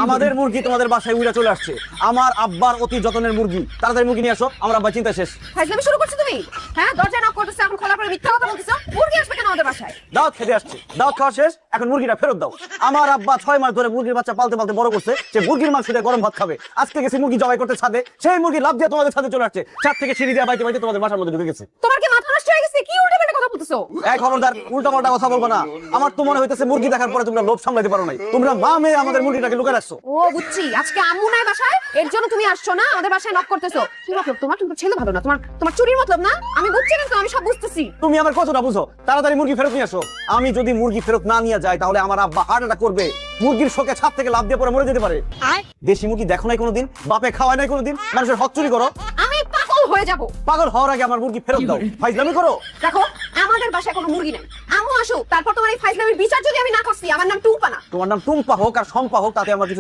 আমাদের মুরগি তোমাদের বাসায় উড়ে চলে আসছে। আমার আব্বার অতি যত্নের মুরগি, তাড়াতাড়ি মুরগি নিয়ে আসো, আমার আব্বা চিন্তা শেষ। ফাইজলামি শুরু করছো তুমি? হ্যাঁ, দরজা নক করতেছো, এখন খোলা করে মিথ্যা কথা বলতেছো। মুরগি আসবে কেন আমাদের বাসায়? দাওয়াত খেতে আসছে, দাওয়াত খাওয়া শেষ, এখন মুরগিটা ফেরত দাও। আমার আব্বা 6 মাস ধরে মুরগির বাচ্চা পালতে পালতে বড় করছে, সে মুরগির মাংস দিয়ে গরম ভাত খাবে। আজকে গেছে মুরগি জবাই করতে ছাদে, সেই মুরগি লাফ দিয়ে তোমাদের ছাদে চলে আসছে, ছাদ থেকে সিঁড়ি দিয়ে বাইতে বাইতে তোমাদের বাসার মধ্যে ঢুকে গেছে। তোমার কি মাথা নষ্ট হয়ে গেছে? কি উল্টাপাল্টা কথা বলতেছো? এই খবরদার, উল্টা পাল্টা কথা বলবো না। আমার তো মনে হইতেছে মুরগি দেখার পরে তোমরা লোভ সামলাতে পারো নাই, তোমরা মা মেয়ে আমাদের মুরগিটাকে লুকায় রাখছো। ও বুঝছি, আজকে আম্মু নাই বাসায়, এর জন্য তুমি আসছো না, আমাদের বাসায় নক করতেছো। কি মতলব তোমার? তুমি ছেলে ভালো না, তোমার চুরির মতলব না? আমি বুঝছি কিন্তু, আমি সব বুঝতেছি। তুমি আমার কথাটা বুঝো, তাড়াতাড়ি মুরগি ফেরত নিয়ে আসো। আমি যদি মুরগি ফেরত না নিয়ে যাই তাহলে আমার আব্বা হার্ট অ্যাটাক করবে, মুরগির শোকে ছাদ থেকে লাফ দিয়ে পরে মরে যেতে পারে। দেশি মুরগি দেখো নাই কোনোদিন, বাপে খাওয়ায় নাই কোনোদিন, মানুষের হক চুরি করো। আমি পাগল হয়ে যাব। পাগল হওয়ার আগে আমার মুরগি ফেরত দাও, ফাইজলামি করো। দেখো, আমাদের বাসায় কোনো মুরগি নাই। আম্মু আসুক, তারপর তোমার এই ফাইজলামির বিচার যদি আমি না করছি, আমার নাম টুম্পা না। তোমার নাম টুম্পা হোক আর শম্পা হোক, তাতে আমার কিছু